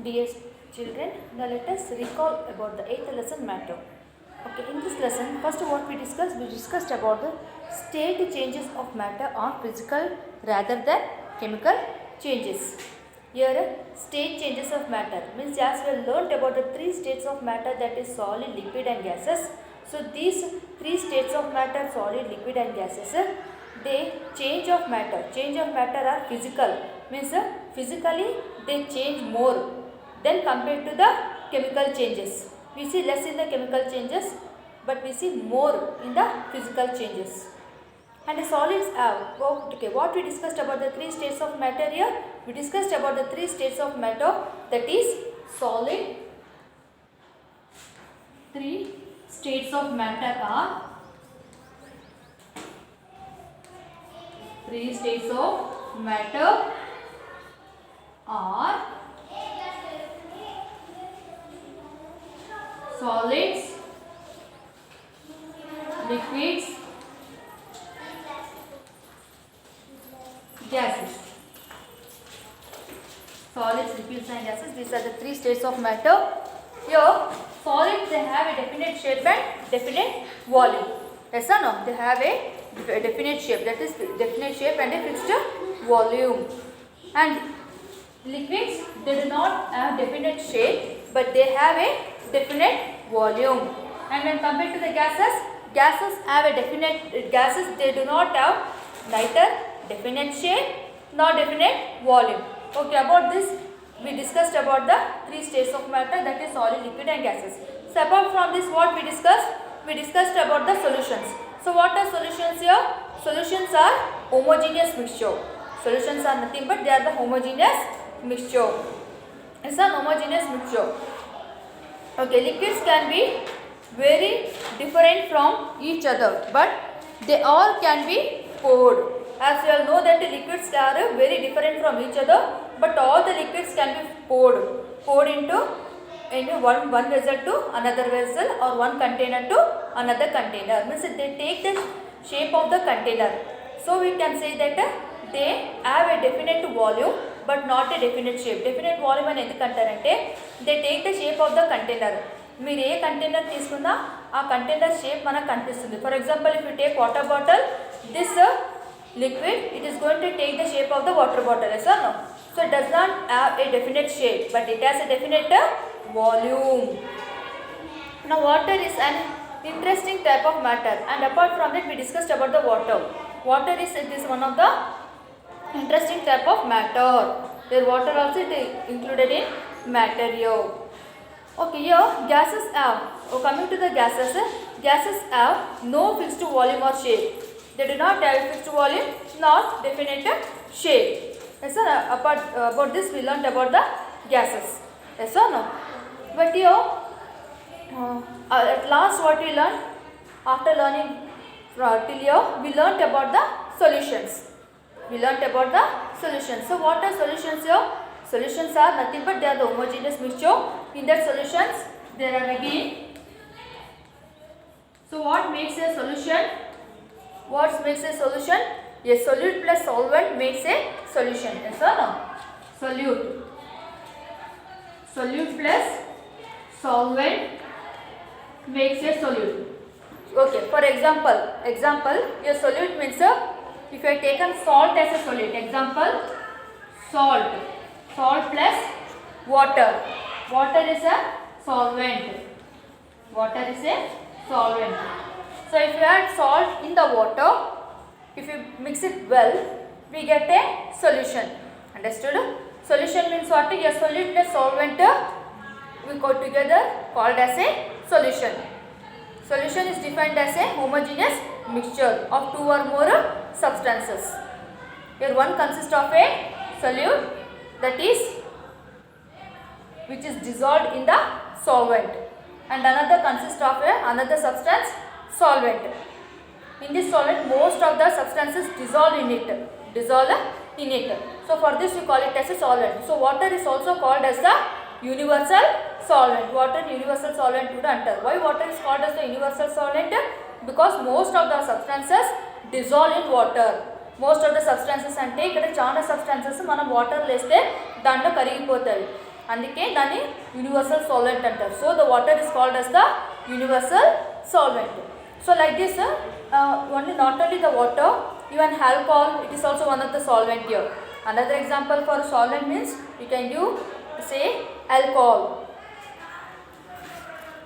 Dear children, now let us recall about the 8th lesson matter. Okay, in this lesson, first what we discussed about the state changes of matter are physical rather than chemical changes. Here, state changes of matter means as we learnt about the three states of matter, that is solid, liquid and gases. So these three states of matter, solid, liquid and gases, they change of matter are physical, means physically they change more then compared to the chemical changes. We see less in the chemical changes, but we see more in the physical changes. And the solids have, okay, what we discussed about the three states of matter here? We discussed about the three states of matter, that is solid. Three states of matter are solids, liquids, gases. Solids, liquids and gases, these are the three states of matter. Here, solids, they have a definite shape and definite volume. Yes or no? They have a definite shape, that is definite shape and a fixed volume. And liquids, they do not have definite shape, but they have a definite volume. And when compared to the gases have a definite, gases they do not have neither definite shape nor definite volume. Okay, about this we discussed about the three states of matter, that is solid, liquid and gases. So apart from this, what we discussed? We discussed about the solutions. So what are solutions here? Solutions are homogeneous mixture. Solutions are nothing but they are the homogeneous mixture. It's a homogeneous mixture. Okay, liquids can be very different from each other, but they all can be poured. As you all know that the liquids are very different from each other, but all the liquids can be poured into one vessel to another vessel, or one container to another container. Means they take the shape of the container. So we can say that they have a definite volume but not a definite shape. Definite volume అని ఎందుకు అంటారంటే they take the shape of the container. మీరు a container తీసుకున్నా ఆ container shape మనకు కనిపిస్తుంది. For example if you take water bottle, this liquid, it is going to take the shape of the water bottle, yes or no? So it does not have a definite shape, but it has a definite volume. Now water is an interesting type of matter, and apart from that we discussed about the water. Water is one of the interesting type of matter. Their water also is included in matter here. Okay, here gases have, coming to the gases have no fixed volume or shape. They do not have fixed volume nor definite shape. Yes sir, about this we learnt about the gases. Yes or no? But here at last what we learned, after learning till here, we learnt about the solutions. So what are solutions here? Solutions are nothing but they are the homogeneous mixture. In that solutions there are again. So what makes a solution? What makes a solution? A solute plus solvent makes a solution. Yes or no? Solute plus solvent makes a solute. Okay, for example, a solute means if you have taken salt as a solute, example, salt plus water is a solvent. So if you add salt in the water, if you mix it well, we get a solution. Understood? Solution means what? A solute plus solvent we go together called as a solution. Solution is defined as a homogeneous mixture of two or more substances. Here one consists of a solute, that is which is dissolved in the solvent, and another consists of another substance, solvent. In this solvent most of the substances dissolve in it. So for this we call it as a solvent. So water is also called as the universal solvent. Water universal solvent kuda antaru. Why water is called as the universal solvent? Because most of the substances dissolve in water. Most of the substances అంటే ఇక్కడ చాలా substances మనం water వేస్తే దాంట్లో కరిగిపోతాయి. అందుకే దాన్ని universal solvent అంటారు. So the water is called as the universal solvent. So like this, only not only the water, even alcohol, it is also one of the solvent here. Another example for solvent means you can use say alcohol.